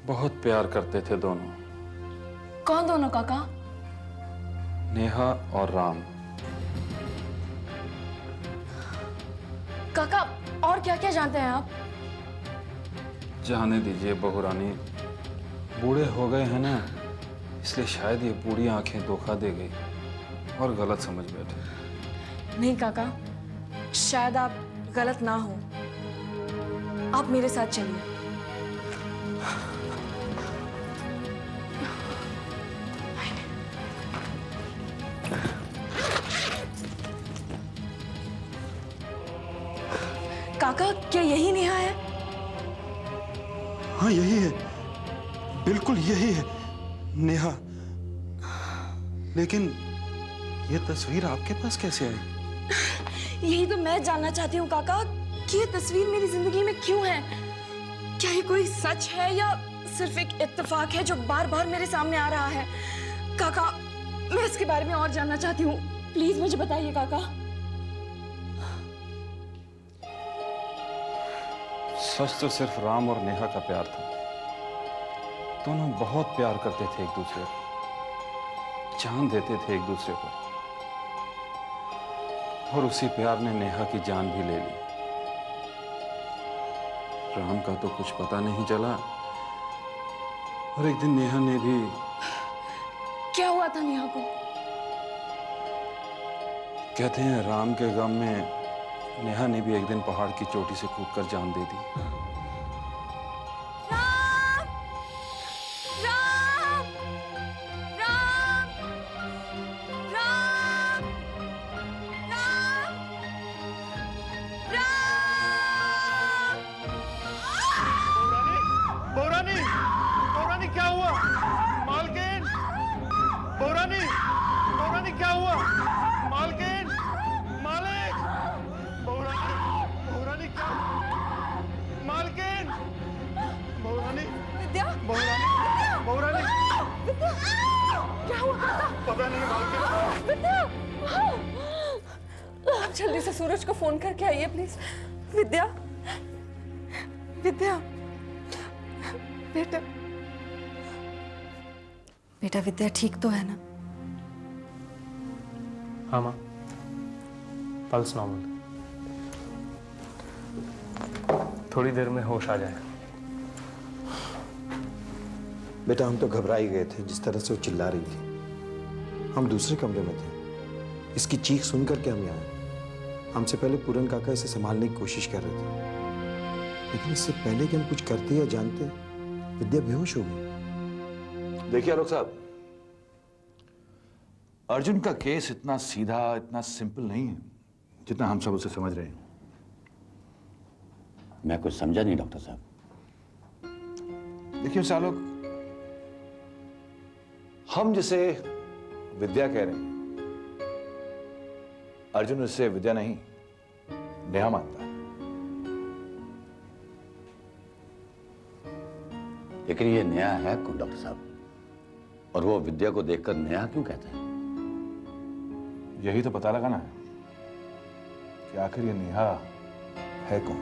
बहुत प्यार करते थे दोनों। कौन दोनों काका? नेहा और राम। काका और क्या क्या जानते हैं आप? जाने दीजिए बहू रानी, बूढ़े हो गए हैं ना, इसलिए शायद ये बूढ़ी आंखें धोखा दे गई और गलत समझ बैठे। नहीं काका, शायद आप गलत ना हो। आप मेरे साथ चलिए। काका, क्या यही नेहा है? हाँ यही है, बिल्कुल यही है नेहा। लेकिन ये तस्वीर आपके पास कैसे आई? यही तो मैं जानना चाहती हूँ काका, कि ये तस्वीर मेरी जिंदगी में क्यों है? क्या ये कोई सच है या सिर्फ एक इत्तेफाक है जो बार बार मेरे सामने आ रहा है? काका, मैं इसके बारे में और जानना चाहती हूँ, प्लीज मुझे बताइए काका। सच तो सिर्फ राम और नेहा का प्यार था। दोनों बहुत प्यार करते थे एक दूसरे को, जान देते थे एक दूसरे को, और उसी प्यार ने नेहा की जान भी ले ली। राम का तो कुछ पता नहीं चला, और एक दिन नेहा ने भी। क्या हुआ था नेहा को? कहते हैं राम के गम में नेहा ने भी एक दिन पहाड़ की चोटी से कूदकर जान दे दी। राम! राम! राम! राम! राम! राम! बहुरानी, बहुरानी क्या हुआ? मालकिन, बहुरानी, बहुरानी क्या हुआ? मालकिन, मालिक, बहुरानी, बहुरानी क्या? मालकिन, बहुरानी, विद्या! बहुरानी, बहुरानी, विद्या! क्या हुआ काका? पता नहीं मालकिन। विद्या! आप जल्दी से सूरज को फोन करके आइए प्लीज। विद्या! विद्या! बेटा, बेटा विद्या ठीक तो है ना? हाँ माँ, पल्स नॉर्मल, थोड़ी देर में होश आ जाएगा। बेटा हम तो घबरा ही गए थे जिस तरह से वो चिल्ला रही थी। हम दूसरे कमरे में थे, इसकी चीख सुन करके हम यहाँ आए। हमसे पहले पूरन काका इसे संभालने की कोशिश कर रहे थे, लेकिन इससे पहले कि हम कुछ करते या जानते, विद्या बेहोश हो गई। देखिए आलोक साहब, अर्जुन का केस इतना सीधा, इतना सिंपल नहीं है जितना हम सब उसे समझ रहे हैं। मैं कुछ समझा नहीं डॉक्टर साहब। देखिए उसे आलोक, हम जिसे विद्या कह रहे हैं, अर्जुन उससे विद्या नहीं नेहा मानता है। लेकिन ये नया है कौन डॉक्टर साहब? और वो विद्या को देखकर नया क्यों कहता है? यही तो पता लगाना है कि आखिर ये नेहा है कौन।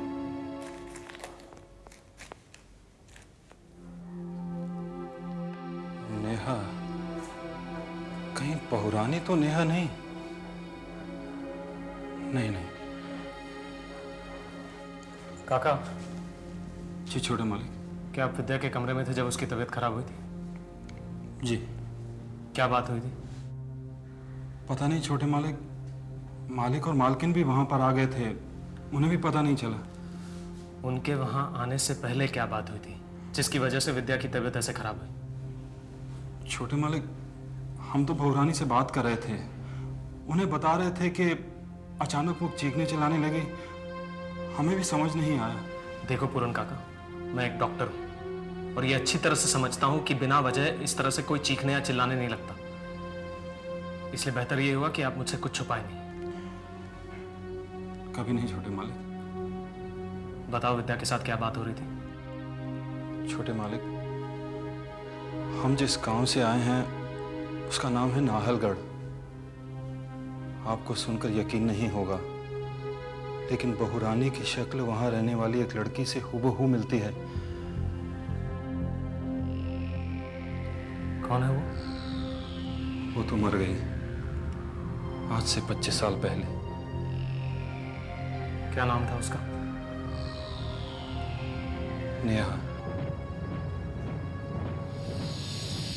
नेहा? कहीं बहुरानी तो नेहा नहीं? नहीं नहीं। काका, जी छोटे मालिक। क्या आप विद्या के कमरे में थे जब उसकी तबीयत खराब हुई थी? जी। क्या बात हुई थी? पता नहीं छोटे मालिक, मालिक और मालकिन भी वहां पर आ गए थे, उन्हें भी पता नहीं चला। उनके वहां आने से पहले क्या बात हुई थी जिसकी वजह से विद्या की तबीयत ऐसे खराब हुई? छोटे मालिक, हम तो बहुरानी से बात कर रहे थे, उन्हें बता रहे थे कि अचानक वो चीखने चिल्लाने लगी, हमें भी समझ नहीं आया। देखो पूरन काका, मैं एक डॉक्टर हूं और ये अच्छी तरह से समझता हूं कि बिना वजह इस तरह से कोई चीखने या चिल्लाने नहीं लगता। इसलिए बेहतर ये हुआ कि आप मुझसे कुछ छुपाए नहीं। कभी नहीं छोटे मालिक। बताओ विद्या के साथ क्या बात हो रही थी? छोटे मालिक, हम जिस गांव से आए हैं उसका नाम है नाहलगढ़। आपको सुनकर यकीन नहीं होगा, लेकिन बहुरानी की शक्ल वहां रहने वाली एक लड़की से हूबहू मिलती है। कौन है वो? वो तो मर गई आज से 25 साल पहले। क्या नाम था उसका? नेहा।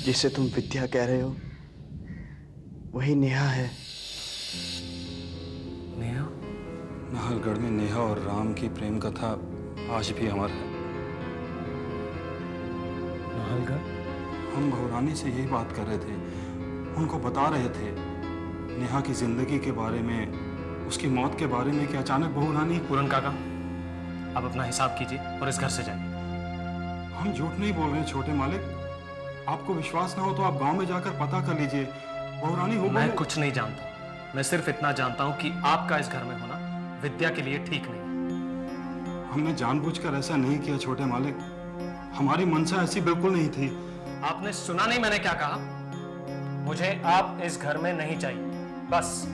जिसे तुम विद्या कह रहे हो वही नेहा है। नेहा? नाहरगढ़ में नेहा और राम की प्रेम कथा आज भी अमर है। नाहरगढ़? हम बहुरानी से यही बात कर रहे थे, उनको बता रहे थे नेहा की जिंदगी के बारे में, उसकी मौत के बारे में कि अचानक बहुरानी। पूरन काका, आप अपना हिसाब कीजिए और इस घर से जाइए। हम झूठ नहीं बोल रहे छोटे मालिक, आपको विश्वास ना हो तो आप गांव में जाकर पता कर लीजिए। बहुरानी हो मैं कुछ नहीं जानता, मैं सिर्फ इतना जानता हूं कि आपका इस घर में होना विद्या के लिए ठीक नहीं। हमने जानबूझकर ऐसा नहीं किया छोटे मालिक, हमारी मंशा ऐसी बिल्कुल नहीं थी। आपने सुना नहीं मैंने क्या कहा? मुझे आप इस घर में नहीं चाहिए, बस।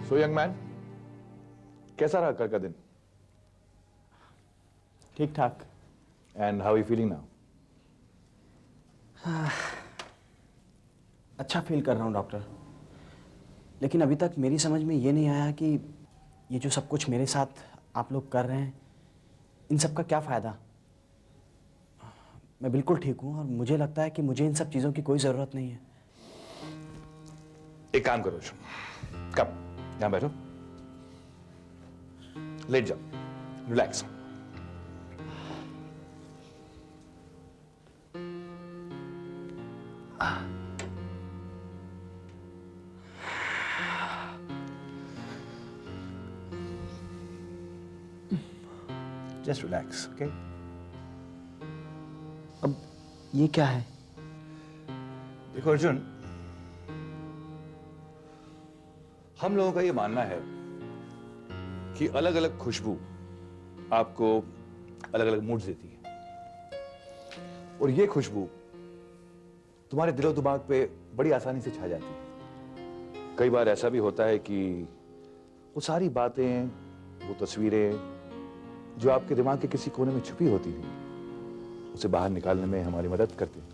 सो यंग मैन, कैसा रहा कल का दिन? ठीक ठाक। And how you feeling now? अच्छा फील कर रहा हूँ डॉक्टर, लेकिन अभी तक मेरी समझ में ये नहीं आया कि ये जो सब कुछ मेरे साथ आप लोग कर रहे हैं, इन सब का क्या फ़ायदा। मैं बिल्कुल ठीक हूँ और मुझे लगता है कि मुझे इन सब चीज़ों की कोई ज़रूरत नहीं है। एक काम करो, कम यहां बैठो, लेट जाओ, रिलैक्स। Just relax, okay? अब ये क्या है? देखो अर्जुन, हम लोगों का ये मानना है कि अलग अलग खुशबू आपको अलग अलग मूड देती है, और ये खुशबू तुम्हारे दिलो दिमाग पे बड़ी आसानी से छा जाती है। कई बार ऐसा भी होता है कि वो सारी बातें, वो तस्वीरें जो आपके दिमाग के किसी कोने में छुपी होती थी, उसे बाहर निकालने में हमारी मदद करते हैं।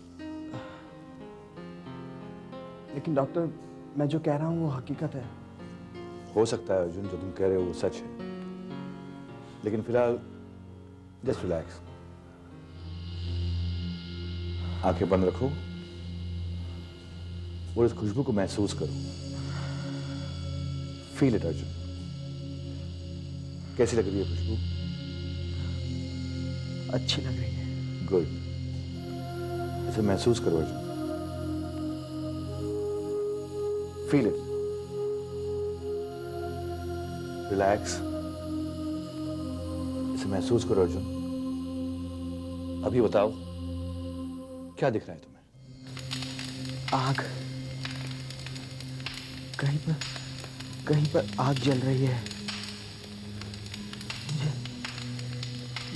लेकिन डॉक्टर, मैं जो कह रहा हूँ वो हकीकत है। हो सकता है अर्जुन, जो तुम कह रहे हो वो सच है, लेकिन फिलहाल जस्ट रिलैक्स, आंखें बंद रखो और इस खुशबू को महसूस करो। Feel it Arjun. कैसी लग रही है खुशबू? अच्छी लग रही है। गुड, इसे महसूस करो अर्जुन, फील इट, रिलैक्स, इसे महसूस करो अर्जुन। अभी बताओ, क्या दिख रहा है तुम्हें? आग, कहीं पर आग जल रही है।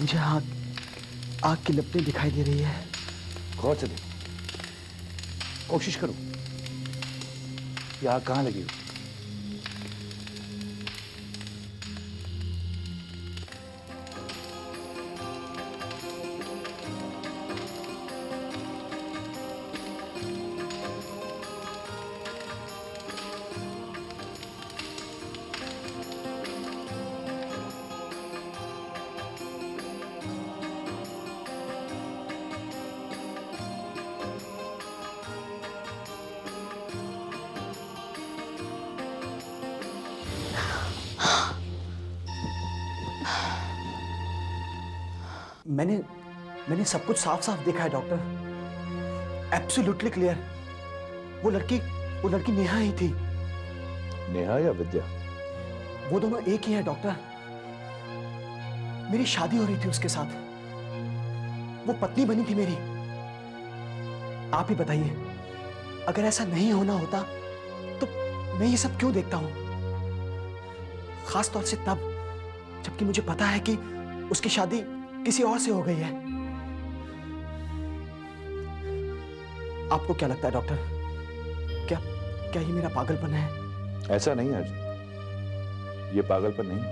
मुझे आग की लपटें दिखाई दे रही है। गौर से देखो, कोशिश करो, ये आग कहां लगी हुई? मैंने सब कुछ साफ साफ देखा है डॉक्टर, एब्सोल्युटली क्लियर। वो लड़की नेहा ही थी। नेहा या विद्या? वो दोनों एक ही है डॉक्टर। मेरी शादी हो रही थी उसके साथ, वो पत्नी बनी थी मेरी। आप ही बताइए, अगर ऐसा नहीं होना होता तो मैं ये सब क्यों देखता हूं? खास तौर से तब जबकि मुझे पता है कि उसकी शादी किसी और से हो गई है। आपको क्या लगता है डॉक्टर, क्या ये मेरा पागलपन है? ऐसा नहीं अर्जुन, ये पागलपन नहीं।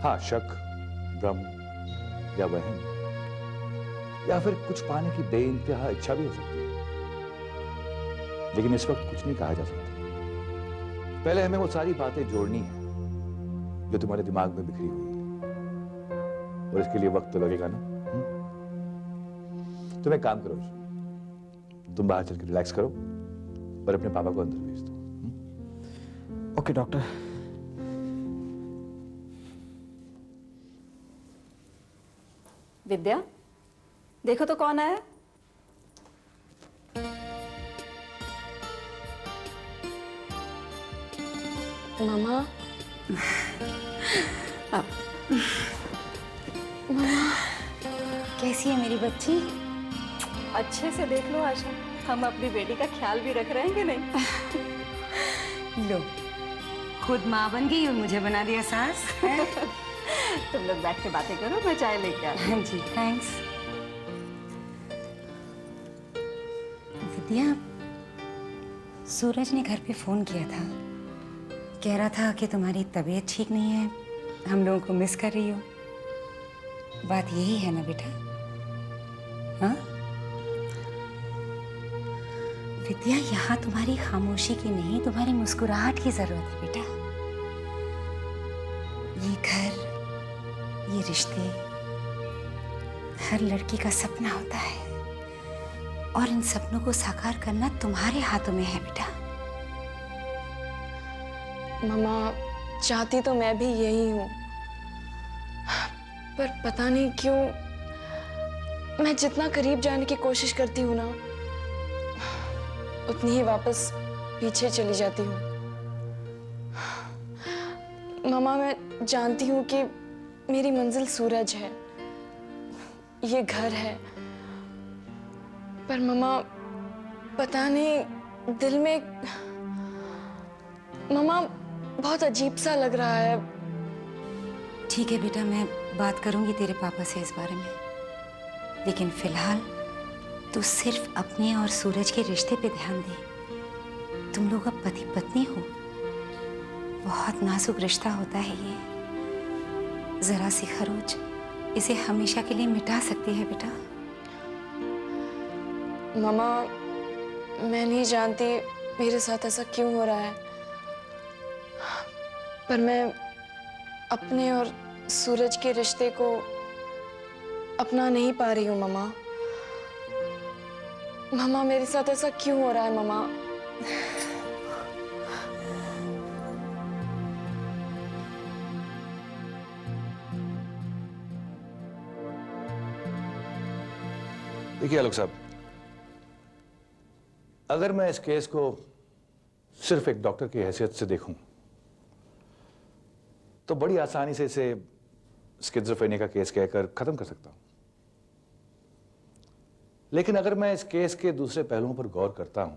हाँ, शक, भ्रम या वहम, या फिर कुछ पाने की बेइंतहा इच्छा भी हो सकती है, लेकिन इस वक्त कुछ नहीं कहा जा सकता। पहले हमें वो सारी बातें जोड़नी है जो तुम्हारे दिमाग में बिखरी हुई है, और इसके लिए वक्त तो लगेगा ना। तुम एक काम करो, तुम बाहर चल के रिलैक्स करो और अपने पापा को अंदर भेज दो। Okay doctor. विद्या, देखो तो कौन आया। मामा। कैसी है मेरी बच्ची? अच्छे से देख लो आशा, हम अपनी बेटी का ख्याल भी रख रहे हैं कि नहीं। लो, खुद माँ बन गई और मुझे बना दिया सास। तुम लोग बैठ के बातें करो, मैं चाय लेके आती हूँ। हाँ जी, थैंक्स। विद्या, सूरज ने घर पे फोन किया था, कह रहा था कि तुम्हारी तबीयत ठीक नहीं है, हम लोगों को मिस कर रही हो। बात यही है ना बेटा? हाँ विद्या, यहाँ तुम्हारी खामोशी की नहीं, तुम्हारी मुस्कुराहट की जरूरत है बेटा। ये घर, ये रिश्ते हर लड़की का सपना होता है, और इन सपनों को साकार करना तुम्हारे हाथों में है बेटा। मामा, चाहती तो मैं भी यही हूँ, पर पता नहीं क्यों मैं जितना करीब जाने की कोशिश करती हूँ ना, उतनी ही वापस पीछे चली जाती हूँ। मामा, मैं जानती हूँ कि मेरी मंजिल सूरज है, ये घर है, पर मामा पता नहीं दिल में मामा बहुत अजीब सा लग रहा है। ठीक है बेटा, मैं बात करूंगी तेरे पापा से इस बारे में, लेकिन फिलहाल तू सिर्फ अपने और सूरज के रिश्ते पे ध्यान दे। तुम लोग अब पति पत्नी हो, बहुत नाजुक रिश्ता होता है ये। जरा सी खरोच इसे हमेशा के लिए मिटा सकती है बेटा। मामा, मैं नहीं जानती मेरे साथ ऐसा क्यों हो रहा है, पर मैं अपने और सूरज के रिश्ते को अपना नहीं पा रही हूँ मामा। मामा, मेरे साथ ऐसा क्यों हो रहा है मामा? देखिए आलोक साहब, अगर मैं इस केस को सिर्फ एक डॉक्टर की हैसियत से देखूं तो बड़ी आसानी से इसे स्किज़ोफ्रेनिया का केस कहकर खत्म कर सकता हूं। लेकिन अगर मैं इस केस के दूसरे पहलुओं पर गौर करता हूं,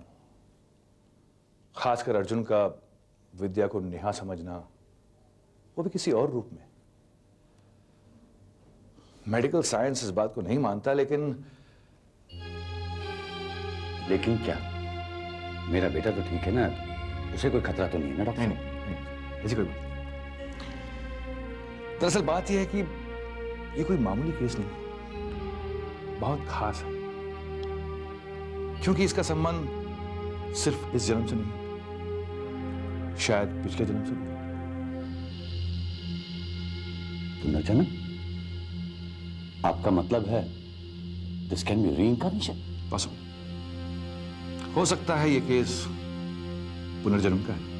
खासकर अर्जुन का विद्या को नेहा समझना, वो भी किसी और रूप में। मेडिकल साइंस इस बात को नहीं मानता, लेकिन क्या? मेरा बेटा तो ठीक है ना, उसे कोई खतरा तो नहीं है ना डॉक्टर? नहीं, ऐसी कोई बात। दरअसल बात यह है कि ये कोई मामूली केस नहीं, बहुत खास है, क्योंकि इसका संबंध सिर्फ इस जन्म से नहीं, शायद पिछले जन्म से भी। पुनर्जन्म? आपका मतलब है this can be reincarnation? Possible हो सकता है ये केस पुनर्जन्म का है।